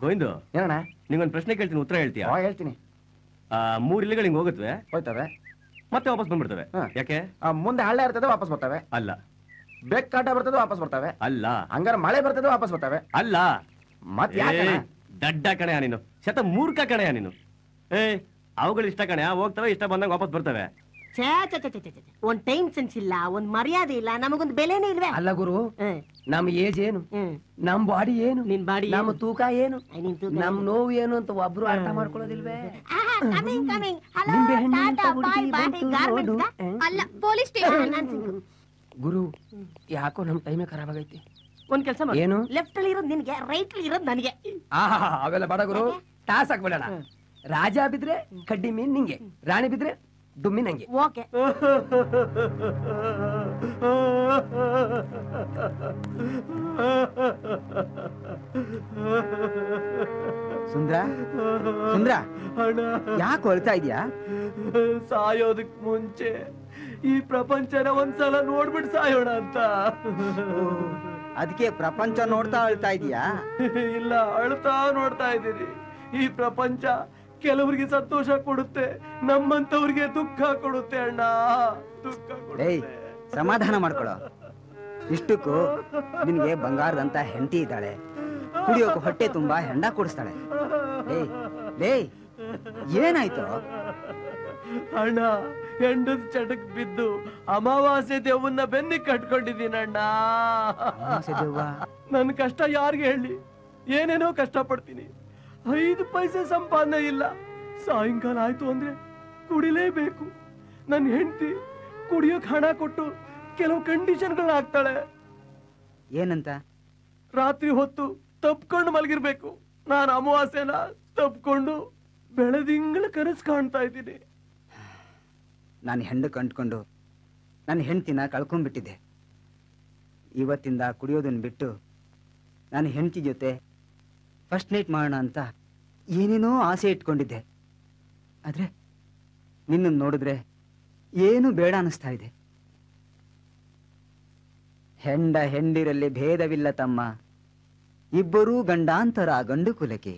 ಗೋವಿಂದು ಏನಣ್ಣ ನಿಂಗೊಂದು ಪ್ರಶ್ನೆ ಕೇಳ್ತೀನಿ, ಉತ್ತರ ಹೇಳ್ತೀಯಾ? ಹೇಳ್ತೀನಿ. 3 ಇಲಿಗಳು ಹಿಂಗ್ ಹೋಗುತ್ತವೆ, ಹೋಯ್ತವೆ, ಮತ್ತೆ ವಾಪಸ್ ಬಂದ್ಬಿಡ್ತವೆ. ಯಾಕೆ? ಮುಂದೆ ಹಳ್ಳ ಇರ್ತದೆ, ವಾಪಸ್ ಬರ್ತವೆ. ಅಲ್ಲ. ಬೆಕ್ ಕಾಟ ಬರ್ತದೆ, ವಾಪಸ್ ಬರ್ತವೆ. ಅಲ್ಲ. ಹಂಗಾರೆ ಮಳೆ ಬರ್ತದೆ, ವಾಪಸ್ ಬರ್ತವೆ. ಅಲ್ಲ. ಮತ್ ಯಾಕೆ? ದಡ್ಡ ಕಣೆಯ ನೀನು, ಶತ ಮೂರ್ಖ ಕಣೆಯ ನೀನು. ಅವುಗಳು ಇಷ್ಟ ಕಣೆಯ, ಹೋಗ್ತವೆ, ಇಷ್ಟ ಬಂದಾಗ ವಾಪಸ್ ಬರ್ತವೆ. ಒಂದ್ ಟೈಮ್ ಸೆನ್ಸ್ ಇಲ್ಲ, ಒಂದ್ ಮರ್ಯಾದೆ ಇಲ್ಲ, ನಮಗೊಂದು ಬೆಲೆನೇ ಇಲ್ವೇ? ಅಲ್ಲ ಗುರು, ನಮ್ ಏಜ್ ಏನು, ನಮ್ ಬಾಡಿ ಏನು, ನಿನ್ ಬಾಡಿ ನಮ್ ತೂಕ ಏನು, ನಮ್ ನೋವು ಏನು ಅಂತ ಒಬ್ರು ಅರ್ಥ ಮಾಡ್ಕೊಳ್ಳೋದಿಲ್ವೇ? ಅಲ್ಲ, ಪೊಲೀಸ್ ಸ್ಟೇಷನ್. ಗುರು, ಯಾಕೋ ನಮ್ ಟೈಮೇ ಖರಾಬ್ ಆಗೈತಿ. ಒಂದ್ ಕೆಲಸ ಮಾಡಿ, ಏನು? ಲೆಫ್ಟ್ ಅಲ್ಲಿ ಇರೋದು ನಿನ್ಗೆ, ರೈಟ್ ಅಲ್ಲಿ ಇರೋದು ನನಗೆ. ಅವೆಲ್ಲ ಬೇಡ ಗುರು, ಟಾಸ್ ಹಾಕ್ಬಿಡೋಣ. ರಾಜ ಬಿದ್ರೆ ಕಡ್ಡಿ ಮೀನ್ ನಿಂಗೆ, ರಾಣಿ ಬಿದ್ರೆ ಡುಮ್ಮಿ ನಂಗೆ. ಓಕೆ. ಸುಂದ್ರ, ಸುಂದ್ರ, ಯಾಕೆ ಹೊಳ್ತಾ ಇದೀಯಾ? ಸಾಯೋದಕ್ ಮುಂಚೆ ಈ ಪ್ರಪಂಚನ ಒಂದ್ಸಲ ನೋಡ್ಬಿಟ್ಟು ಸಾಯೋಣ ಅಂತ. ಅದಕ್ಕೆ ಪ್ರಪಂಚ ನೋಡ್ತಾ ಅಳ್ತಾ ಇದೀಯಾ? ಇಲ್ಲ, ಅಳ್ತಾ ನೋಡ್ತಾ ಇದ್ದೀರಿ. ಈ ಪ್ರಪಂಚ ಕೆಲವರಿಗೆ ಸಂತೋಷ ಕೊಡುತ್ತೆ, ನಮ್ಮಂತವ್ರಿಗೆ ದುಃಖ ಕೊಡುತ್ತೆ ಅಣ್ಣ, ದುಃಖ ಕೊಡುತ್ತೆ. ಸಮಾಧಾನ ಮಾಡ್ಕೊಳ್ಳೋ. ಇಷ್ಟಕ್ಕೂ ನಿನ್ಗೆ ಬಂಗಾರದಂತ ಹೆಂಡತಿ ಇದ್ದಾಳೆ, ಕುಡಿಯೋಕೆ ಹೊಟ್ಟೆ ತುಂಬಾ ಹೆಂಡ ಕೊಡಿಸ್ತಾಳೆ. ಏನಾಯ್ತು ಅಣ್ಣ? ಹೆಂಡದ ಚಟಕ್ ಬಿದ್ದು ಅಮಾವಾಸ್ಯೆ ದೇವನ್ನ ಬೆನ್ನಿಗೆ ಕಟ್ಕೊಂಡಿದ್ದೀನಣ್ಣ. ನನ್ ಕಷ್ಟ ಯಾರಿಗೆ ಹೇಳಿ? ಏನೇನೋ ಕಷ್ಟ ಪಡ್ತೀನಿ, 5 ಪೈಸೆ ಸಂಪಾದನೆ ಇಲ್ಲ. ಸಾಯಂಕಾಲ ಆಯ್ತು ಅಂದ್ರೆ ಕುಡಿಲೇಬೇಕು. ನನ್ನ ಹೆಂಡತಿ ಕುಡಿಯೋಕ್ ಹಣ ಕೊಟ್ಟು ಕೆಲವು ಕಂಡೀಷನ್ಗಳನ್ನ ಹಾಕ್ತಾಳೆ. ಏನಂತ? ರಾತ್ರಿ ಹೊತ್ತು ತಪ್ಕೊಂಡು ಮಲಗಿರ್ಬೇಕು. ನಾನು ಅಮಾವಾಸ್ಯೆನ ತಪ್ಕೊಂಡು ಬೆಳದಿಂಗಳ ಕನಸು ಕಾಣ್ತಾ ಇದ್ದೀನಿ. ನಾನು ಹೆಂಡ ಕಂಡ್ಕೊಂಡು ನನ್ನ ಹೆಂಡತಿನ ಕಳ್ಕೊಂಡ್ಬಿಟ್ಟಿದ್ದೆ. ಇವತ್ತಿಂದ ಕುಡಿಯೋದನ್ನ ಬಿಟ್ಟು ನಾನು ಹೆಂಡತಿ ಜೊತೆ ಫಸ್ಟ್ ನೈಟ್ ಮಾಡೋಣ ಅಂತ ಏನೇನೋ ಆಸೆ ಇಟ್ಕೊಂಡಿದ್ದೆ. ಆದ್ರೆ ನಿನ್ನನ್ನು ನೋಡಿದ್ರೆ ಏನು ಬೇಡ ಅನಿಸ್ತಾ ಇದೆ. ಹೆಂಡ ಹೆಂಡಿರಲ್ಲಿ ಭೇದವಿಲ್ಲ ತಮ್ಮ, ಇಬ್ಬರೂ ಗಂಡಾಂತರ ಗಂಡು ಕುಲಕ್ಕೆ.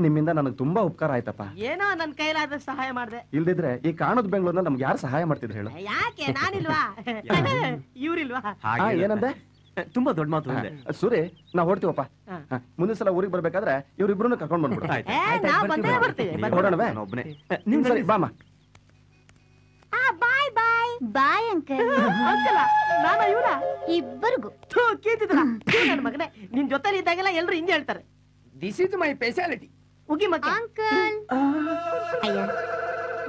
ನಿಮ್ಮಿಂದ ನನಗೆ ತುಂಬಾ ಉಪಕಾರ ಆಯ್ತಪ್ಪ. ಏನೋ ನನ್ ಕೈಲಾದ ಸಹಾಯ ಮಾಡ್ದೆ. ಇಲ್ದಿದ್ರೆ ಈ ಕಾಣದ ಬೆಂಗಳೂರಿನಲ್ಲಿ ನಮ್ಗೆ ಯಾರು ಸಹಾಯ ಮಾಡ್ತಿದ್ರು ಹೇಳು? ಯಾಕೆ ನಾನಿಲ್ವಾ? ಇವ್ರಿಲ್ವಾ? ಏನಂದೆ? ತುಂಬಾ ದೊಡ್ಡ ಮಾತು. ಸೂರಿ, ನಾವ್ ಹೊಡ್ತೀವಪ್ಪ. ಮುಂದಿನ ಸಲ ಊರಿಗೆ ಬರ್ಬೇಕಾದ್ರೆ ಇವ್ರಿಬ್ರು ಕರ್ಕೊಂಡ್ ಬಂದ್ಬಿಡು. ಒಬ್ಬನೇ ನಿಮ್ ಸರಿ ಬಾಮ. ಬಾಯ್ ಬಾಯ್ ಬಾಯ್ ಅಂಕಲ್. ನಾನು ಇವರ ಇಬ್ಬರಿಗೂ ಕೇಳ್ತಿದ್ರ ನನ್ನ ಮಗನೇ, ನಿನ್ ಜೊತೆ ಇದ್ದಾಗೆಲ್ಲ ಎಲ್ರು ಹಿಂಗೆ ಹೇಳ್ತಾರೆ. This is my speciality. ಉಗಿ ಮಕ್ಕ ಅಂಕಲ್.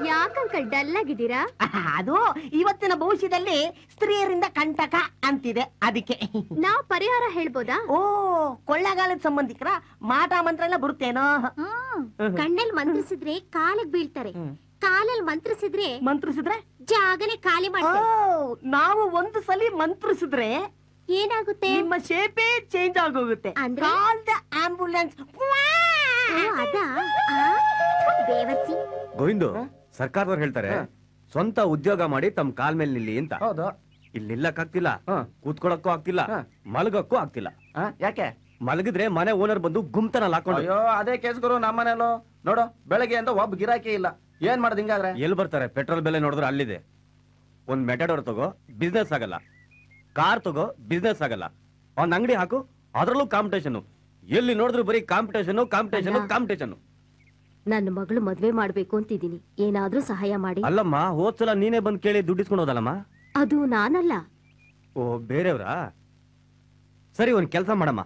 ಯಾಕಂಕಲ್ ಡಲ್ ಆಗಿದ್ದೀರಾ? ಅದು ಇವತ್ತಿನ ಭವಿಷ್ಯದಲ್ಲಿ ಸ್ತ್ರೀಯರಿಂದ ಕಂಟಕ ಅಂತಿದೆ, ಅದಕ್ಕೆ. ನಾವು ಪರಿಹಾರ ಹೇಳ್ಬೋದಾ? ಓ, ಕೊಳ್ಳಗಾಲದ ಸಂಬಂಧಿಕರ ಮಾಟ ಮಂತ್ರ ಎಲ್ಲ ಬರುತ್ತೇನೋ? ಕಣ್ಣಲ್ಲಿ ಮಂತ್ರಿಸಿದ್ರೆ ಕಾಲಿಗೆ ಬೀಳ್ತಾರೆ, ಕಾಲಲ್ಲಿ ಮಂತ್ರಿಸಿದ್ರೆ ಜಾಗನೆ ಖಾಲಿ ಮಾಡ್ತಾರೆ. ನಾವು ಒಂದು ಸಲ ಮಂತ್ರಿಸಿದ್ರೆ ಏನಾಗುತ್ತೆ? ನಿಮ್ಮ ಶೇಪೇ ಚೇಂಜ್ ಆಗೋಗುತ್ತೆ. ಅಂದ್ರೆ ಆಂಬುಲೆನ್ಸ್. ಬೇವರ್ಸಿ. ಗೋವಿಂದು, ಸರ್ಕಾರದವ್ರು ಹೇಳ್ತಾರೆ ಸ್ವಂತ ಉದ್ಯೋಗ ಮಾಡಿ ತಮ್ಮ ಕಾಲ್ ಮೇಲೆ ನಿಲ್ಲಿ ಅಂತ. ಹೌದು. ಇಲ್ಲಿ ನಿಲ್ಲಕ್ಕಾಗ್ತಿಲ್ಲ, ಕೂತ್ಕೊಳಕ್ಕೂ ಆಗ್ತಿಲ್ಲ, ಮಲಗಕ್ಕೂ ಆಗ್ತಿಲ್ಲ. ಯಾಕೆ? ಮಲಗಿದ್ರೆ ಮನೆ ಓನರ್ ಬಂದು ಗುಮ್ತನಲ್ಲಿ ಹಾಕೊಂಡು. ಅಯ್ಯೋ, ಅದೇ ಕೇಸ್ ಗುರು ನಮ್ಮನೇಲೋ. ನೋಡು, ಬೆಳಗ್ಗೆ ಅಂತ ಒಬ್ಬ ಗಿರಾಕಿ ಇಲ್ಲ. ಏನ್ ಮಾಡೋದು ಹಿಂಗಾದ್ರೆ? ಎಲ್ಲಿ ಬರ್ತಾರೆ? ಪೆಟ್ರೋಲ್ ಬೆಲೆ ನೋಡಿದ್ರೆ ಅಲ್ಲಿದೆ. ಒಂದ್ ಮೆಟಾಡೋರ್ ತಗೋ, ಬಿಸ್ನೆಸ್ ಆಗಲ್ಲ. ಕಾರ್ ತಗೋ, ಬಿಸ್ನೆಸ್ ಆಗಲ್ಲ. ಒಂದ್ ಅಂಗಡಿ ಹಾಕು, ಅದ್ರಲ್ಲೂ ಕಾಂಪಿಟೇಷನ್. ಎಲ್ಲಿ ನೋಡಿದ್ರು ಬರೀ ಕಾಂಪಿಟೇಷನ್ ಕಾಂಪಿಟೇಷನ್ ಕಾಂಪಿಟೇಷನ್. ನನ್ನ ಮಗಳು ಮದ್ವೆ ಮಾಡ್ಬೇಕು ಅಂತಿದ್ದೀನಿ, ಏನಾದ್ರೂ ಸಹಾಯ ಮಾಡಿ. ಅಲ್ಲಮ್ಮ, ಹೋದ್ಸಲ ನೀನೇ ಬಂದ್ ಕೇಳಿ ದುಡ್ಡು ಇಸ್ಕೊಂಡು ಹೋದಲ್ಲಮ್ಮ. ಅದು ನಾನಲ್ಲ. ಓ, ಬೇರೆಯವ್ರಾ? ಸರಿ, ಒಂದ್ ಕೆಲ್ಸ ಮಾಡಮ್ಮ,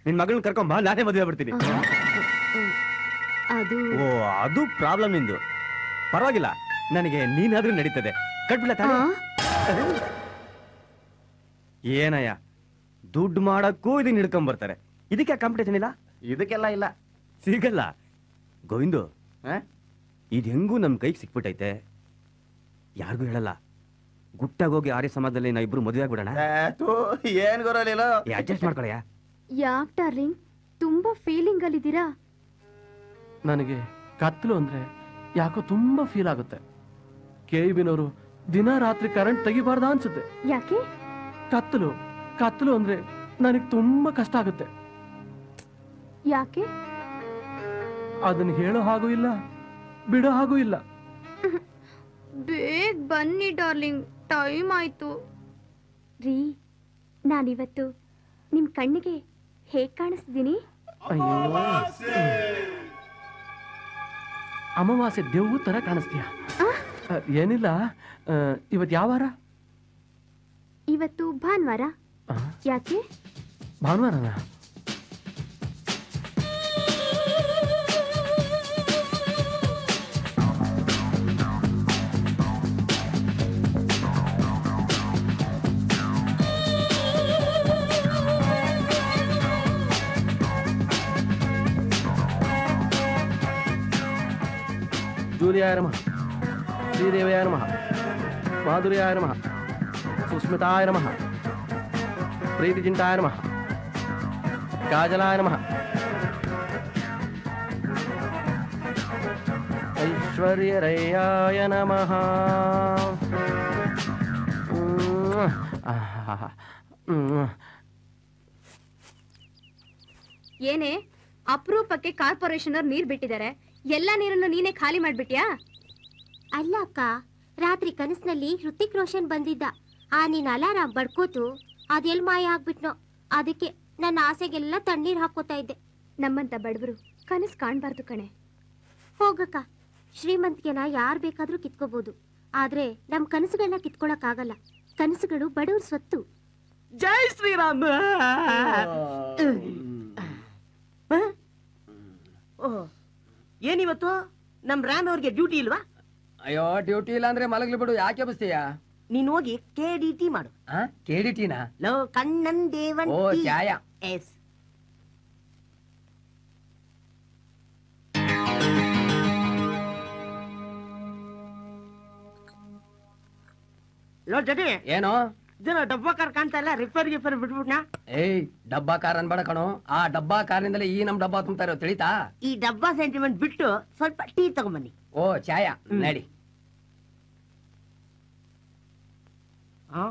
ನಿನ್ ಮಗಳನ್ನ ಕರ್ಕೊಂಬ, ನಾನೇ ಮದುವೆ ಆಗ್ಬಿಡ್ತೀನಿ. ಅದು ಓ, ಅದು ಪ್ರಾಬ್ಲಮ್ ನಿಂದು. ಪರವಾಗಿಲ್ಲ, ನನಗೆ ನೀನಾದ್ರೂ ನಡೀತದೆ. ಕಟ್ಬಿಡ ತಾನೆ. ಏನಯ್ಯ, ದುಡ್ಡು ಮಾಡಕ್ಕೂ ಇದನ್ನ ಹಿಡ್ಕೊಂಡ್ ಬರ್ತಾರೆ. ಇದಕ್ಕೆ ಕಾಂಪಿಟೇಷನ್ ಇಲ್ಲ? ಇದಕ್ಕೆಲ್ಲ ಇಲ್ಲ, ಸಿಗಲ್ಲ. ಗೋವಿಂದು, ಇದ್ ಹೆಂಗೂ ನಮ್ ಕೈಗೆ ಸಿಕ್ಬಿಟ್ಟೈತೆ. ಯಾರಿಗೂ ಹೇಳಲ್ಲ. ಗುಟ್ಟಾಗೋಗಿ ಆರ್ಯ ಸಮಾಜದಲ್ಲಿ ನಾ ಇಬ್ರು ಮದುವೆ ಆಗ್ಬಿಡೋಣ. ಏನ್ ಗೊರಲಿಲ್ಲ, ಅಡ್ಜಸ್ಟ್ ಮಾಡ್ಕೊಳಯ್ಯ. ಯಾಕ್ ಡಾರ್ಲಿಂಗ್, ತುಂಬಾ ಫೀಲಿಂಗ್ ಅಲ್ಲಿದ್ದೀರಾ? ನನಗೆ ಕತ್ಲು ಅಂದ್ರೆ ಯಾಕೋ ತುಂಬಾ ಫೀಲ್ ಆಗುತ್ತೆ. KEB ನವರು ದಿನ ರಾತ್ರಿ ಕರೆಂಟ್ ತೆಗಿಬಾರ್ದ ಅನ್ಸುತ್ತೆ. ಯಾಕೆ? ಕತ್ತಲು ಅಂದ್ರೆ ನನಗೆ ತುಂಬಾ ಕಷ್ಟ ಆಗುತ್ತೆ. ಯಾಕೆ? ಅದನ್ನ ಹೇಳೋ ಹಾಗೂ ಇಲ್ಲ, ಬಿಡೋ ಹಾಗೂ ಇಲ್ಲ. ಬೇಗ ಬನ್ನಿ ಡಾರ್ಲಿಂಗ್, ಟೈಮ್ ಆಯ್ತು. ರೀ, ನಾನಿವತ್ತು ನಿಮ್ ಕಣ್ಣಿಗೆ ಹೇಗ್ ಕಾಣಿಸ್ತಿದ್ದೀನಿ? ಅಯ್ಯೋ, ಅಮಾವಾಸ್ಯೆ ದೇವು ತರ ಕಾಣಿಸ್ತೀಯ. ಏನಿಲ್ಲ, ಇವತ್ತು ಯಾವ ವಾರ? ಇವತ್ತು ಭಾನುವಾರ. ಯಾಕೆ? ಭಾನುವಾರನ? ಜೂಲಿಯಾಯ ನಮಃ, ಶ್ರೀದೇವಯಾಯ ನಮಃ, ಮಾಧುರ್ಯಾಯ ನಮಃ, ಸುಸ್ಮಿತಾಯ ನಮಃ, ಪ್ರೀತಿಚಿಂತಾಯ ನಮಃ, ಕಾಜಲಾಯ ನಮಃ, ಐಶ್ವರ್ಯರಯ್ಯಾಯ ನಮಃ. ಏನೇ ಅಪರೂಪಕ್ಕೆ ಕಾರ್ಪೊರೇಷನ್ ಅವ್ರು ನೀರ್ ಬಿಟ್ಟಿದ್ದಾರೆ, ಎಲ್ಲ ನೀರನ್ನು ನೀನೇ ಖಾಲಿ ಮಾಡ್ಬಿಟ್ಯಾ? ಅಲ್ಲ ಅಕ್ಕ, ರಾತ್ರಿ ಕನಸಿನಲ್ಲಿ ಹೃತಿಕ್ ರೋಷನ್ ಬಂದಿದ್ದ. ಆ ನೀನ್ ಅಲಾರಾಮ್ ಬಡ್ಕೋತು ಅದೆಲ್ ಮಾಯ ಆಗ್ಬಿಟ್ನೋ. ಅದಕ್ಕೆ ನನ್ನ ಆಸೆಗೆಲ್ಲ ತಣ್ಣೀರ್ ಹಾಕೋತಾ ಇದ್ದೆ. ನಮ್ಮಂತ ಬಡವರು ಕನಸು ಕಾಣ್ಬಾರ್ದು ಕಣೆ. ಹೋಗಕ್ಕ, ಶ್ರೀಮಂತಿಗೆನ ಯಾರ್ ಬೇಕಾದ್ರೂ ಕಿತ್ಕೋಬಹುದು, ಆದ್ರೆ ನಮ್ ಕನಸುಗಳನ್ನ ಕಿತ್ಕೊಳಕ್ ಆಗಲ್ಲ. ಕನಸುಗಳು ಬಡವ್ರ ಸ್ವತ್ತು. ಜೈ ಶ್ರೀರಾಮ್. ಏನಿವತ್ತು ನಮ್ ರಾಮ್ ಅವ್ರಿಗೆ ಡ್ಯೂಟಿ ಇಲ್ವಾ? ಅಯ್ಯೋ, ಡ್ಯೂಟಿ ಇಲ್ಲ ಅಂದ್ರೆ ಮಲಗ್ಲಿ ಬಿಡು, ಯಾಕೆ ಬಸ್ತೀಯ? ನೀನ್ ಹೋಗಿ KDT ಮಾಡು. KDTನಾ? ಲೋ ಕಣ್ಣನ್ ದೇವನ್. ಓ, ಚಾಯ. ಎಸ್. ಲೋ ಜಡಿ, ಏನೋ ಇದನ್ನ ಡಬ್ಬಾ ಕಾರ್ ಕಾಣ್ತಾ ಇಲ್ಲ, ರಿಪೇರ್ ಬಿಟ್ಬಿಟ್ನಾ? ಏಯ್, ಡಬ್ಬಾ ಕಾರ್ ಅನ್ಬೇಡ ಕಣೋ. ಆ ಡಬ್ಬಾ ಕಾರಿನಿಂದಲೇ ಈ ನಮ್ ಡಬ್ಬಾ ತುಂಬ್ತಾ ಇರೋ, ತಿಳಿತಾ? ಈ ಡಬ್ಬಾ ಸೆಂಟಿಮೆಂಟ್ ಬಿಟ್ಟು ಸ್ವಲ್ಪ ಟೀ ತಗೊಂಬನ್ನಿ. ಓ, ಚಾಯ ನಡಿ.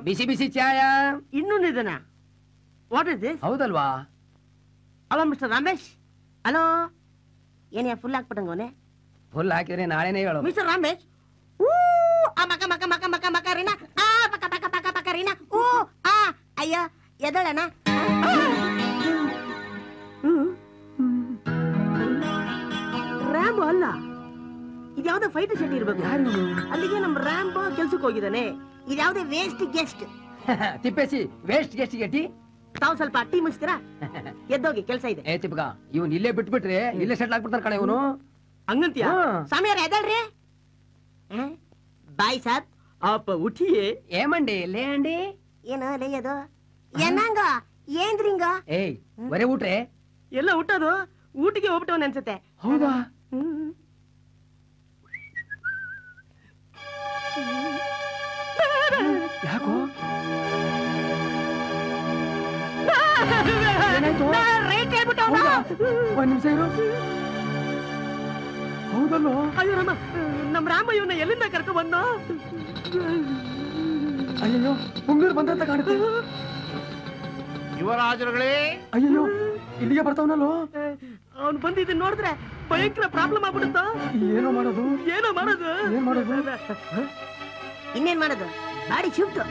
ಬಿಸಿ ಬಿಸಿ ಚಾಯ. ಇನ್ನೂ ನಿಧನ. What is this? ಹೌದಲ್ವಾ? Hello mister Ramesh. ಹಲೋ, ಏನೇ ಫುಲ್ ಹಾಕ್ಬಿಟ್ಟಂಗೋನೆ? ಫುಲ್ ಹಾಕಿದ್ರೆ ನಾಳೆನೇ ಹೇಳು. ಮಿಸ್ಟರ್ ರಮೇಶ್. ಊ ಆ ಮಕ ಮಕ ಮಕ ಮಕ ಮಕ ರೀನಾ. ಆ ಪಕ ಪಕ ಪಕ ಪಕ ರೀನಾ. ಊ ಆ ಅಯ್ಯ ಎದಳನ. ರ್ಯಾಂಬೋ ಅಲ್ಲ, ಇದ್ಯಾವ್ದೋ ಫೈಟರ್ ಶೆಟ್ಟಿ ಇರ್ಬೇಕು. ಅಲ್ಲಿಗೆ ನಮ್ ರ್ಯಾಂಬೋ ಕೆಲ್ಸಕ್ಕೆ ಹೋಗಿದ್ದಾನೆ. ಇದ್ಯಾವ್ದೇ ವೇಸ್ಟ್ ಗೆಸ್ಟ್. ತಿಪ್ಪೇಸಿ, ವೇಸ್ಟ್ ಗೆಸ್ಟ್ ಗೆಟಿ. ತಾವು ಸ್ವಲ್ಪ ಟೀ ಮುಗಿಸ್ತೀರಾ? ಎದ್ದೋಗಿ, ಕೆಲ್ಸ ಇದೆ. ಏ ತಿಪ್ಪಗ, ಇವನ್ ಇಲ್ಲೇ ಬಿಟ್ಬಿಟ್ರೆ ಇಲ್ಲೇ ಸೆಟ್ಲ್ ಆಗ್ಬಿಡ್ತಾರ ಕಣ ಇವನು. ಹಂಗಂತೀಯ? ಸ್ವಾಮಿಯಾರ ಎದಳ್ರಿ. ಬಾಯ್ ಸಾಬ್, ಆಪ ಉಠಿಯೇ. ಏಮಂಡಿ ಲೇ ಅಂಡಿ. ಏನೋ ಲೇಯದು ಏನಂಗ ಏನ್ರಿಂಗ? ಏಯ್, ಬರೇ ಊಟ್ರೆ ಎಲ್ಲ ಊಟದು ಊಟಿಗೆ ಹೋಗ್ಬಿಟ್ಟವನ್ ಅನ್ಸುತ್ತೆ. ಹೌದಾ? ಯಾಕೋ? ರೈಟ್ ಹೇಳ್ಬಿಟ್ಟವನ. ಒಂದ್ ನಿಮಿಷ ಇರು. ಹೌದಲ್ಲೋ? ಅಯ್ಯೋ ರಾಮ, ನಮ್ ರಾಮ ಇವನ್ನ ಎಲ್ಲಿಂದ ಕರ್ಕೊ ಬಂದ? ಅಯ್ಯೋ, ಮುಂಗೂರು ಬಂದಂತ ಕಾಣುತ್ತೆ. ಯುವರಾಜರುಗಳೇ, ಅಯ್ಯೋ, ಇಲ್ಲಿಗೆ ಬರ್ತಾವನಲ್ಲೋ. ಅವ್ನು ಬಂದಿದ್ದು ನೋಡಿದ್ರೆ ಭಯಂಕರ ಪ್ರಾಬ್ಲಮ್ ಆಗ್ಬಿಡುತ್ತ. ಏನೋ ಮಾಡೋದು? ಏನೋ ಮಾಡೋದು? ಏನ್ ಮಾಡೋದು? ಇನ್ನೇನ್ ಮಾಡೋದು? ಗಾಡಿ ಶಿಫ್ಟ್.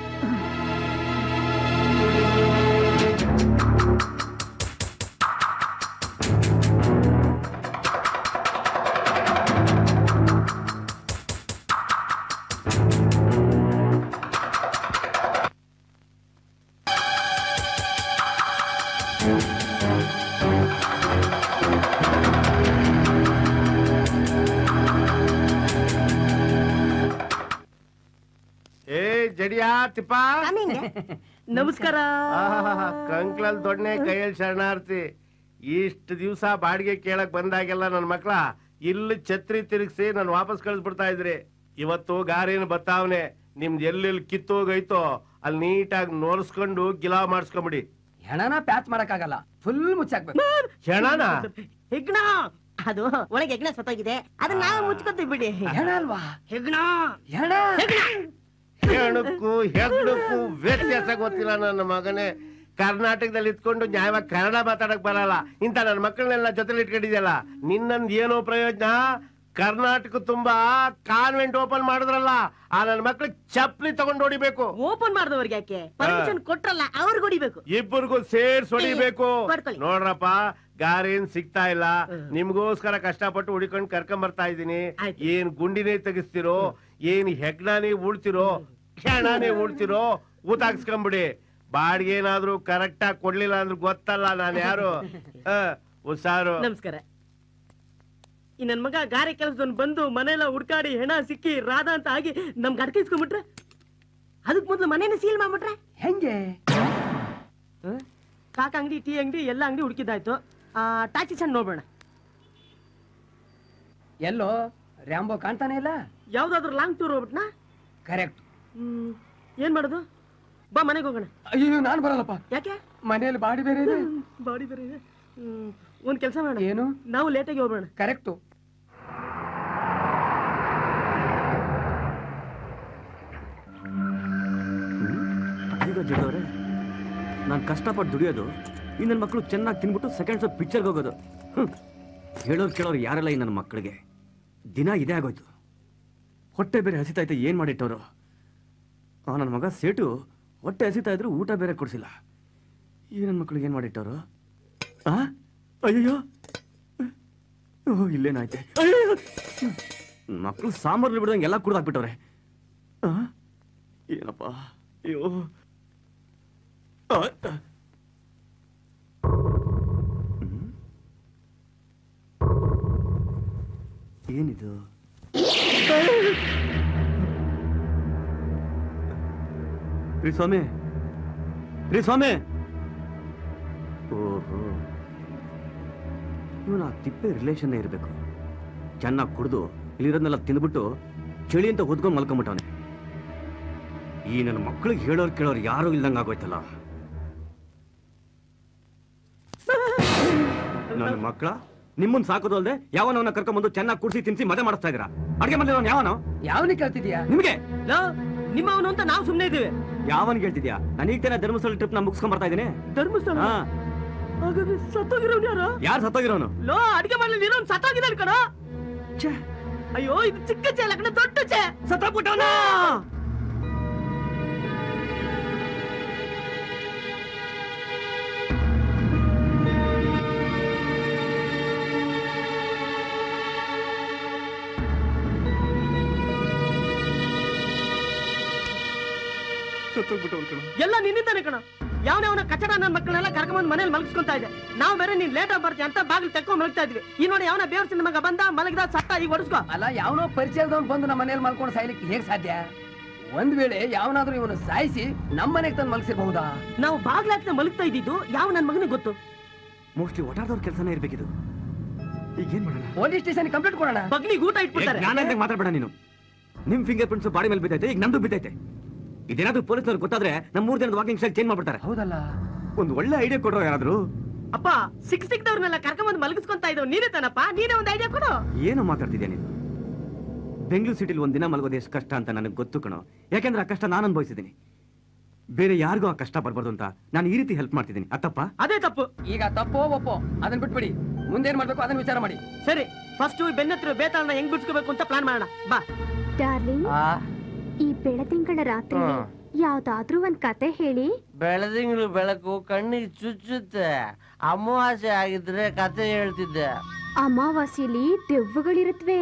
ಜಡಿಯಾ ತಿಪ್ಪ, ನಮಸ್ಕಾರ. ಕಂಕ್ಲಲ್ ದೊಡ್ಡನೆ ಕೈಯಲ್ಲಿ ಶರಣಾರ್ಥಿ. ಇಷ್ಟು ದಿವಸ ಬಾಡಿಗೆ ಕೇಳಕ್ ಬಂದಾಗೆಲ್ಲ ನನ್ ಮಕ್ಳ ಇಲ್ಲಿ ಛತ್ರಿ ತಿರುಗಿಸಿ ನನ್ ವಾಪಸ್ ಕಳಿಸ್ಬಿಡ್ತಾ ಇದ್ರಿ. ಇವತ್ತು ಗಾರಿನ ಬತ್ತಾವನೆ. ನಿಮ್ದು ಎಲ್ಲೆಲ್ಲಿ ಕಿತ್ತೋಗೈತೋ ಅಲ್ಲಿ ನೀಟಾಗಿ ನೋಡ್ಸ್ಕೊಂಡು ಗಿಲಾವ್ ಮಾಡಿಸ್ಕೊಂಬಿಡಿ. ಹೆಣನ ಪ್ಯಾಚ್ ಮಾಡಕ್ಕಾಗಲ್ಲ, ಫುಲ್ ಮುಚ್ಚಾಕ್ಬೇಕು. ಹೆಣನ? ಹೆಗ್ಣ. ಅದು ಒಳಗೆ ಹೆಗ್ಣ ಸತ್ತೋಗಿದೆ, ಅದನ್ನ ನಾವೇ ಮುಚ್ಕೊತೀವಿ ಬಿಡಿ. ಹೆಣ ಅಲ್ವಾ? ಹೆಗ್ಣ. ಹೆಣಕ್ಕೂ ಹೆಗ್ಣಕ್ಕೂ ವ್ಯತ್ಯಾಸ ಗೊತ್ತಿಲ್ಲ ನನ್ನ ಮಗನೇ. ಕರ್ನಾಟಕದಲ್ಲಿ ಇದ್ಕೊಂಡು ನ್ಯಾಯವಾಗಿ ಕನ್ನಡ ಮಾತಾಡಕ್ ಬರಲ್ಲ. ಇಂತ ನನ್ನ ಮಕ್ಕಳನ್ನೆಲ್ಲ ಜೊತೆಲಿ ಇಟ್ಕೊಂಡಿದ್ಯಲ್ಲ, ನಿನ್ನಂದ್ ಏನೋ ಪ್ರಯೋಜನ? ಕರ್ನಾಟಕ ತುಂಬಾ ಕಾನ್ವೆಂಟ್ ಓಪನ್ ಮಾಡಿದ್ರಲ್ಲ, ಆ ನನ್ನ ಮಕ್ಳಿಗೆ ಚಪ್ಲಿ ತಗೊಂಡು ಹೊಡಿಬೇಕು. ಓಪನ್ ಮಾಡಿದವ್ರಿಗೆ ಯಾಕೆ ಪರ್ಮಿಷನ್ ಕೊಟ್ರಲ್ಲ ಅವ್ರಿಗೆ ಹೊಡಿಬೇಕು. ಇಬ್ಬರಿಗೂ ಸೇರ್ಸ್ ಹೊಡಿಬೇಕು. ನೋಡ್ರಪ್ಪ, ಗಾರೇನ್ ಸಿಗ್ತಾ ಇಲ್ಲ, ನಿಮ್ಗೋಸ್ಕರ ಕಷ್ಟಪಟ್ಟು ಹುಡಿಕೊಂಡು ಕರ್ಕೊಂಡ್ ಬರ್ತಾ ಇದೀನಿ. ಏನ್ ಗುಂಡಿನೇ ತೆಗಿಸ್ತಿರೋ, ಏನ್ ಹೆಗ್ನಾನೇ ಉಳ್ತಿರೋ, ಹೆಣಾನೇ ಉಳ್ತಿರೋ ಊತಾಕ್ಸ್ಕೊಂಬಿಡಿ. ಬಾಡಿಗೆ ಏನಾದ್ರು ಕರೆಕ್ಟ್ ಆಗಿ ಕೊಡ್ಲಿಲ್ಲ ಅಂದ್ರೆ ಗೊತ್ತಲ್ಲ ನಾನು ಯಾರು. ಹುಷಾರು. ನಮಸ್ಕಾರ. ಈ ನನ್ ಮಗ ಗಾರೆ ಕೆಲಸದವ್ನು ಬಂದು ಮನೆಯೆಲ್ಲ ಹುಡ್ಕಾಡಿ ಹೆಣ ಸಿಕ್ಕಿ ರಾಧಾ ಅಂತ ಆಗಿ ನಮ್ಗೆ ಅಡ್ಕಿಸ್ಕೊಂಡ್ಬಿಟ್ರೆ, ಅದಕ್ ಮೊದ್ಲು ಮನೇನ ಸೀಲ್ ಮಾಡ್ಬಿಟ್ರೆ ಹೆಂಗೆ? ಕಾಕ ಅಂಗಡಿ, ಟೀ ಅಂಗಡಿ, ಎಲ್ಲ ಅಂಗಡಿ ಹುಡುಕಿದ್ದಾಯ್ತು. ಟ್ಯಾಕ್ಸಿ ಸಣ್ಣ ನೋಡೋಣ. ಎಲ್ಲೋ ರ್ಯಾಂಬೋ ಕಾಣ್ತಾನೆ ಇಲ್ಲ. ಯಾವ್ದಾದ್ರು ಲಾಂಗ್ ಟೂರ್ ಹೋಗ್ಬಿಟ್ನಾ? ಕರೆಕ್ಟ್. ಏನ್ ಮಾಡೋದು? ಬಾ ಮನೆಗೆ ಹೋಗೋಣ. ಅಯ್ಯೋ ನಾನು ಬರಲ್ಲಪ್ಪ. ಯಾಕೆ? ಮನೆಯಲ್ಲಿ ಬಾಡಿ ಬೇರೆ ಇದೆ. ಬಾಡಿ ಬೇರೆ ಇದೆ. ಒಂದ್ ಕೆಲಸ ಮಾಡೋಣ. ಏನು? ನಾವು ಲೇಟಾಗಿ ಹೋಗೋಣ. ಕರೆಕ್ಟು. ಈಗ ಜಿಡೋರೆ, ನಾನು ಕಷ್ಟಪಟ್ಟು ದುಡಿಯೋದು, ಈ ನನ್ನ ಮಕ್ಕಳು ಚೆನ್ನಾಗಿ ತಿನ್ಬಿಟ್ಟು ಸೆಕೆಂಡ್ ಶೋ ಪಿಕ್ಚರ್ಗೆ ಹೋಗೋದು. ಹೇಳೋರು ಕೇಳೋರು ಯಾರೆಲ್ಲ ಈ ನನ್ನ ಮಕ್ಕಳಿಗೆ ದಿನ ಇದೇ ಆಗೋಯ್ತು. ಹೊಟ್ಟೆ ಬೇರೆ ಹಸಿತಾಯ್ತು, ಏನು ಮಾಡಿಟ್ಟವರು. ನನ್ನ ಮಗ ಸೇಟು ಹೊಟ್ಟೆ ಹಸಿತಾ ಇದ್ರು ಊಟ ಬೇರೆ ಕೊಡಿಸಿಲ್ಲ. ಈ ನನ್ನ ಮಕ್ಕಳಿಗೆ ಏನು ಮಾಡಿಟ್ಟವರು? ಅಯ್ಯೋ, ಇಲ್ಲೇನಾಯ್ತೆ? ಅಯ್ಯೋ, ಮಕ್ಕಳು ಸಾಂಬಾರ್ಲಿ ಬಿಡ್ದಂಗೆ ಎಲ್ಲ ಕುಡ್ದಾಕ್ಬಿಟ್ಟವ್ರೆ. ಏನಪ್ಪ, ಅಯ್ಯೋ. ಏನಿದು? ರೀ ಸ್ವಾಮಿ, ರೀ ಸ್ವಾಮಿ. ಓಹೋ, ಇವನು ಆ ತಿಪ್ಪೆ ರಿಲೇಷನ್ನೇ ಇರಬೇಕು. ಚೆನ್ನಾಗಿ ಕುಡಿದು ಇಲ್ಲಿರೋದನ್ನೆಲ್ಲ ತಿಂದ್ಬಿಟ್ಟು ಚಳಿ ಅಂತ ಹೊದ್ಕೊಂಡು ಮಲ್ಕೊಂಬಿಟ್ಟವನೆ. ಈ ನನ್ನ ಮಕ್ಕಳಿಗೆ ಹೇಳೋರು ಕೇಳೋರು ಯಾರು ಇಲ್ದಂಗೆ ಆಗೋಯ್ತಲ್ಲ. ನನ್ನ ಮಕ್ಕಳ ನಿಮ್ಮನ್ನ ಸಾಕೋದು ಅಲ್ದೆ ಯಾವನವನ್ನ ಕರ್ಕೊಂಡ್ಬಂದು ಚೆನ್ನಾಗಿ ಕುಡಿಸಿ ತಿನ್ಸಿ ಮದುವೆ ಮಾಡಿಸ್ತಾ ಇದ್ದೀರಾ. ಅಡ್ಗೆ ಮನೆ ಯಾವನೋ? ಯಾವನಿಗೆ ಕೇಳ್ತಿದ್ಯಾ? ನಿಮಗೆ ನಿಮ್ಮವನು ಅಂತ ನಾವು ಸುಮ್ಮನೆ ಇದ್ದೀವಿ. ಯಾವನ್ ಹೇಳ್ತಿದ್ಯಾ? ನಾನು ಈಗ ತಾನೇ ಧರ್ಮಸ್ಥಳ ಟ್ರಿಪ್ ನ ಮುಗಿಸ್ಕೊಂಡ್ ಬರ್ತಾ ಇದ್ದೀನಿ. ಧರ್ಮಸ್ಥಳ? ಹಾಗಾದ್ರೆ ಸತ್ತೋಗಿರೋನು ಯಾರು? ಯಾರು ಸತ್ತೋಗಿರೋನು? ಲೋ, ಅಡಿಗೆ ಮಾಡ್ಲಿ ಇರೋನು ಸತ್ತೋಗಿದ್ದಾನೆ ಕಣ. ಅಯ್ಯೋ, ಇದು ಚಿಕ್ಕ ಚೇ ಅಲ್ಲ ಕಣ, ದೊಡ್ಡ ಚೇ. ಸತ್ತೋಗ್ಬಿಟ್ಟವನ. ಎಲ್ಲ ನಿನ್ನಿಂದಾನೆ ಕಣ. ಯಾವನ ಕಚಡ ನನ್ನ ಮಕ್ಕಳನ್ನೆಲ್ಲ ಕರ್ಕೊಂಡ್ ಮನೇಲಿ ಮಲಗಿಸ್ಕೊಂತಾ ಇದೆ. ನಾವು ಬೇರೆ ನೀನ್ ಲೇಟ್ ಆಗಿ ಬರ್ತೀಯ ಅಂತ ಬಾಗಿಲು ತೆಕ್ಕೊಂಡ್ ಮಲಗ್ತಾ ಇದ್ವಿ. ಈ ನೋಡಿ ಯಾವನ ಬೇವರ್ಸಿನ ಮಗ ಬಂದ ಮಲಗಿದ ಸತ್ತ, ಈಗ ಹೊಡಿಸ್ಕೋ. ಅಲ್ಲ, ಯಾವನೋ ಪರಿಚಯದವನು ಬಂದು ನಮ್ಮ ಮನೇಲಿ ಮಲ್ಕೊಂಡು ಸಾಯ್ಲಿಕ್ಕೆ ಹೇಗ್ ಸಾಧ್ಯ? ಒಂದ್ ವೇಳೆ ಯಾವನಾದ್ರೂ ಇವನು ಸಾಯಿಸಿ ನಮ್ಮ ಮನೆಗೆ ತಂದು ಮಲಗಿಸಿರ್ಬಹುದಾ? ನಾವು ಬಾಗ್ಲಾಕ್ತ ಮಲಗ್ತಾ ಇದ್ದಿದ್ದು ಯಾವ ನನ್ನ ಮಗನಿಗೆ ಗೊತ್ತು? ಮೋಸ್ಟ್ಲಿ ಒಟಾರ್ದವ್ರ ಕೆಲಸನೇ ಇರ್ಬೇಕಿದು. ಈಗ ಏನ್ ಮಾಡೋಣ? ಪೊಲೀಸ್ ಸ್ಟೇಷನ್ ಕಂಪ್ಲೇಂಟ್ ಕೊಡೋಣ. ಬಗ್ನಿಗೆ ಊಟ ಇಟ್ಬಿಡ್ತಾರೆ. ಮಾತಾಡ್ಬೇಡ ನೀನು. ನಿಮ್ ಫಿಂಗರ್ ಪ್ರಿಂಟ್ಸ್ ಬಾಡಿ ಮೇಲೆ ಬಿದ್ದೈತೆ, ಈಗ ನಮ್ದು ಬಿದ್ದೈತೆ. ಇದೇನಾದ್ರೂ ಪೊಲೀಸ್ನವ್ರು ಗೊತ್ತಾದ್ರೆ ನಮ್ಮ 3 ದಿನದ ವಾಕಿಂಗ್ ಸ್ಟೈಲ್ ಚೇಂಜ್ ಮಾಡ್ಬಿಡ್ತಾರೆ. ಹೌದಲ್ಲ? ಒಂದು ಒಳ್ಳೆ ಐಡಿಯಾ ಕೊಡ್ರೋ ಯಾರಾದ್ರೂ. ಅಪ್ಪ, ಸಿಕ್ದವ್ರನ್ನೆಲ್ಲ ಕರ್ಕೊಂಡ್ ಮಲಗಿಸ್ಕೊಂತಾ ಇದ್ದವ್ ನೀನೇ ತಾನಪ್ಪ. ನೀನೇ ಒಂದು ಐಡಿಯಾ ಕೊಡು. ಏನೋ ಮಾತಾಡ್ತಿದ್ಯಾ ನೀನು? ಬೆಂಗಳೂರು ಸಿಟಿಲಿ ಒಂದ್ ದಿನ ಮಲಗೋದು ಎಷ್ಟು ಕಷ್ಟ ಅಂತ ನನಗೆ ಗೊತ್ತು ಕಣೋ. ಯಾಕೆಂದ್ರೆ ಆ ಕಷ್ಟ ನಾನು ಅನುಭವಿಸಿದ್ದೀನಿ. ಬೇರೆ ಯಾರಿಗೂ ಆ ಕಷ್ಟ ಬರ್ಬಾರ್ದು ಅಂತ ನಾನು ಈ ರೀತಿ ಹೆಲ್ಪ್ ಮಾಡ್ತಿದ್ದೀನಿ. ತಪ್ಪ? ಅದೇ ತಪ್ಪು. ಈಗ ತಪ್ಪೋ ಒಪ್ಪೋ ಅದನ್ನ ಬಿಟ್ಬಿಡಿ. ಮುಂದೇನ್ ಮಾಡ್ಬೇಕು ಅದನ್ನ ವಿಚಾರ ಮಾಡಿ. ಸರಿ, ಫಸ್ಟ್ ಬೆನ್ನತ್ರ ಬೇತಾಳನ್ನ ಹೆಂಗ್ ಬಿಡ್ಸ್ಕೋಬೇಕು ಅಂತ ಪ್ಲಾನ್ ಮಾಡೋಣ. ಬಾ ಡಾರ್ಲಿಂಗ್, ಈ ಬೆಳದಿಂಗಳ ರಾತ್ರಿ ಯಾವ್ದಾದ್ರೂ ಒಂದ್ ಕತೆ ಹೇಳಿ. ಬೆಳದಿಂಗಳು ಬೆಳಕು ಕಣ್ಣಿಗೆ ಚುಚ್ಚುತ್ತೆ. ಅಮಾವಾಸ್ಯೆ ಆಗಿದ್ರೆ ಕತೆ ಹೇಳ್ತಿದ್ದೆ. ಅಮಾವಾಸ್ಯೆಲಿ ದೆವ್ವಗಳಿರುತ್ತವೆ.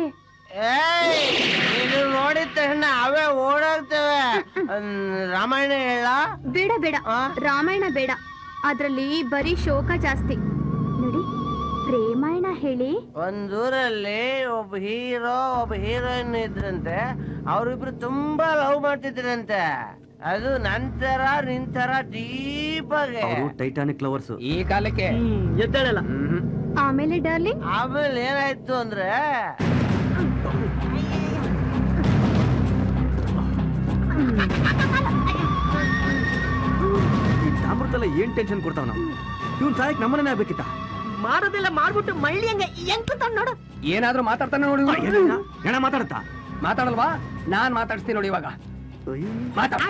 ನೀನು ನೋಡಿದ ತಕ್ಷಣ ಅವೇ ಓಡೋಗ್ತವೆ. ರಾಮಾಯಣ ಹೇಳ? ಬೇಡ ಬೇಡ, ರಾಮಾಯಣ ಬೇಡ. ಅದ್ರಲ್ಲಿ ಬರೀ ಶೋಕ ಜಾಸ್ತಿ. ನೋಡಿ, ಪ್ರೇಮಾಯಣ ಹೇಳಿ. ಒಂದೂರಲ್ಲಿ ಒಬ್ಬ ಹೀರೋ ಒಬ್ಬ ಹೀರೋಯಿನ್ ಇದ್ರಂತೆ. ಅವ್ರಿಬ್ರು ತುಂಬಾ ಲವ್ ಮಾಡ್ತಿದ್ರಂತೆ. ಅದು ನಂತರ ನಿಂತರ ಡೀಪ್ ಆಗಿ. ಟೈಟಾನಿಕ್ ಲವರ್ಸ್ ಈ ಕಾಲಕ್ಕೆ ಎದ್ದೇಳಲ್ಲ. ಆಮೇಲೆ ಡಾರ್ಲಿಂಗ್, ಆಮೇಲೆ ಏನಾಯ್ತು ಅಂದ್ರೆ ಅಮೃತಲ್ಲ ಏನ್ ಟೆನ್ಷನ್ ಕೊಡ್ತಾವ ನಾವು. ಇವ್ನು ಸಾಯಕ್ ನಮ್ಮನೇ ಆಗ್ಬೇಕಿತ್ತ. ಮಾಡೋದೆಲ್ಲ ಮಾಡ್ಬಿಟ್ಟು ಮಳ್ಳಿ ಹಂಗೆ ಎಂತ ನೋಡು. ಏನಾದ್ರೂ ಮಾತಾಡ್ತಾನೆ ನೋಡಿ. ಹೆಣ ಮಾತಾಡತ್ತಾ? ಮಾತಾಡಲ್ವಾ? ನಾನ್ ಮಾತಾಡ್ಸ್ತೀನಿ ನೋಡಿ. ಇವಾಗ ಮಾತಾಡ್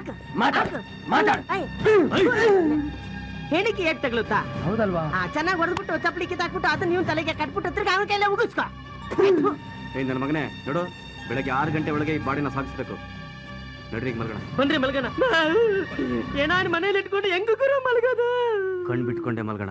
ಮಾತಾಡ್ ಮಾತಾಡ್. ಹೇಳಿಕೆ ಏಟ್ ತಗಲುತ್ತಾ? ಹೌದಲ್ವಾ? ಚೆನ್ನಾಗಿ ಹೊಡೆದ್ಬಿಟ್ಟು ಚಪ್ಪಲಿ ಕಿತ್ತಾಕ್ಬಿಟ್ಟು ಅದನ್ನ ನೀವು ತಲೆಗೆ ಕಟ್ಬಿಟ್ಟು ತಿರ್ಗಿ ಅವನ ಕೈಲೇ ಉಗಿಸ್ಕೊ. ಏ ನನ್ನ ಮಗನೇ ನೋಡು, ಬೆಳಗ್ಗೆ 6 ಗಂಟೆ ಒಳಗೆ ಈ ಬಾಡಿನ ಸಾಗಿಸ್ಬೇಕು. ನಡ್ರಿ ಮಲ್ಗಣ. ಬನ್ರಿ ಮಲ್ಗಣ. ಏನಾನ್ ಮನೇಲಿ ಇಟ್ಕೊಂಡು ಹೆಂಗ ಗುರು ಮಲ್ಗದ? ಕಣ್ ಬಿಟ್ಕೊಂಡೆ ಮಲ್ಗಣ.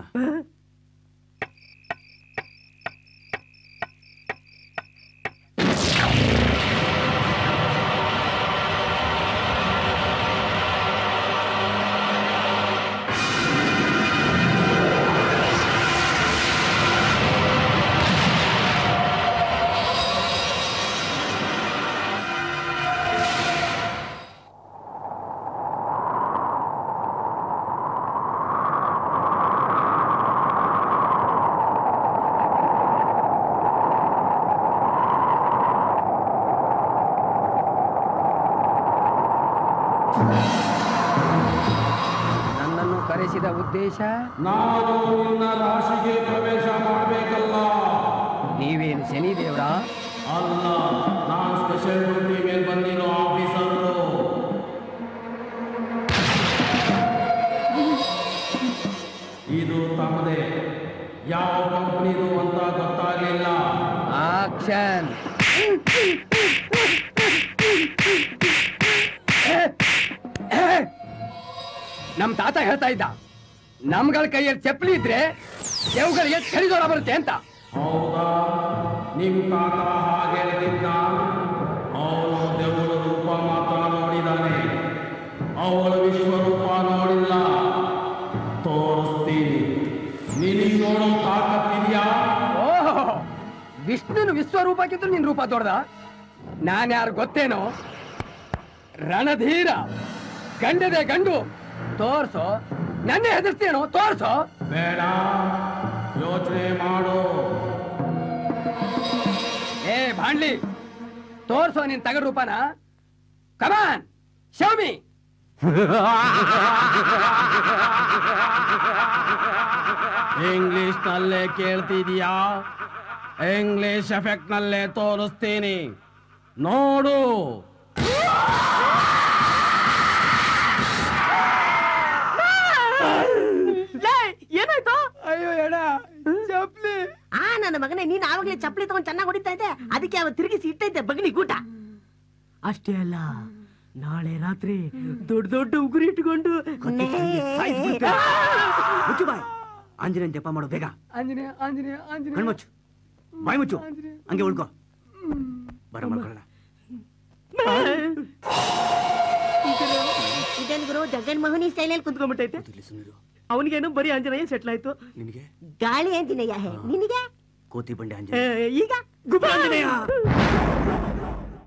ನನ್ನನ್ನು ಕರೆಸಿದ ಉದ್ದೇಶ ನಾನು ನಿನ್ನ ರಾಶಿಗೆ ಪ್ರವೇಶ ಮಾಡಬೇಕಲ್ಲ. ನೀವೇನು ಶನಿ ದೇವ್ರಾ? ಅಲ್ಲ, ನಾನು ಸ್ಪೆಷಲ್ ಡ್ಯೂಟಿ ಮೇಲೆ ಬಂದಿರೋ ಆಫೀಸರು. ಇದು ತಮ್ಮದೇ. ಯಾವ ಕಂಪ್ನಿದು ಅಂತ ಗೊತ್ತಾಗಲಿಲ್ಲ. ಆಕ್ಷನ್. ನಮ್ ತಾತ ಹೇಳ್ತಾ ಇದ್ದ, ನಮ್ಗಳ ಕೈಯಲ್ಲಿ ಚಪ್ಪಲಿ ಇದ್ರೆ ದೇವುಗಳಿಗೆ ಕರಿದೋರ ಬರುತ್ತೆ ಅಂತ. ಹೌದಾ? ನಿಮ್ ತಾತ ಹಾಗೆ ಹೇಳ್ತಿದ್ದ. ಅವನು ದೇವರ ರೂಪ ಮಾತ್ರ ನೋಡಿದ್ದಾನೆ, ಅವಳ ವಿಶ್ವರೂಪ ನೋಡಿಲ್ಲ. ತೋರಿಸ್ತೀನಿ. ನಿನಗೆ ನೋಡೋ ತಾಕತ್ತಿದ್ಯಾ? ಓಹೋ, ವಿಷ್ಣುನ ವಿಶ್ವರೂಪಕ್ಕಿಂತ ನಿನ್ ರೂಪ ದೊಡ್ಡದ? ನಾನ್ ಯಾರು ಗೊತ್ತೇನೋ? ರಣಧೀರ, ಗಂಡದೆ ಗಂಡು. ತೋರ್ಸೋ, ನನ್ನೇ ಹೆದರ್ಸ್ತೇನೋ? ತೋರ್ಸೋ. ಬೇಡ, ಯೋಚನೆ ಮಾಡು. ಏ ಭಾಂಡ್ಲಿ, ತೋರ್ಸೋ ನಿನ್ ತಗಡ್ ರೂಪನ. ಕಮಾನ್, ಶೋ ಮೀ. ಇಂಗ್ಲಿಷ್ ನಲ್ಲೇ ಕೇಳ್ತಿದ್ಯಾ? ಇಂಗ್ಲಿಷ್ ಎಫೆಕ್ಟ್ ನಲ್ಲೇ ತೋರಿಸ್ತೀನಿ, ನೋಡು. ಏನಾಯ್ತು? ಅಯ್ಯೋ ಎಡ ಚಪ್ಲಿ. ನನ್ನ ಮಗನೇ, ನೀನ್ ಆವಾಗಲೇ ಚಪ್ಪಲಿ ತಗೊಂಡ್ ಚೆನ್ನಾಗಿ ಹೊಡಿತಾ ಇದ್ದೆ, ಅದಕ್ಕೆ ಅವ ತಿರುಗಿಸಿ ಇಟ್ಟೈತೆ ಬಗ್ನಿ ಗೂಟ. ಅಷ್ಟೇ ಅಲ್ಲ, ನಾಳೆ ರಾತ್ರಿ ದೊಡ್ಡ ದೊಡ್ಡ ಉಗುರು ಇಟ್ಕೊಂಡು ಮುಚ್ಚು ಬಾಯ್. ಆಂಜನೇಯನ್ ಜಪ ಮಾಡು ಬೇಗ. ಆಂಜನೇಯ ಆಂಜನೇಯ ಆಂಜನೇಯ. ಕಣ್ಮುಚ್ಚು, ಬಾಯ್ ಮುಚ್ಚು, ಹಂಗೆ ಉಳ್ಕೋ. ಬರ ಮಾಡ್ಕೊಳ್ಳ. ಇದೇನ್ ಗುರು, ಜಗನ್ ಮೋಹನಿ ಸ್ಟೈಲಲ್ಲಿ ಕುತ್ಕೊಂಡ್ಬಿಟ್ಟೈತೆ. ಅವನಿಗೇನು ಬರೀ ಆಂಜನೇಯ ಸೆಟ್ಲ್ ಆಯ್ತು. ನಿನಗೆ ಗಾಳಿ ಆಂಜನೇಯ, ನಿನಗೆ ಕೋತಿ ಬಂಡೆ ಆಂಜನೇಯ. ಈಗ ಗುಬ್ಬ ಆಂಜನೇಯ.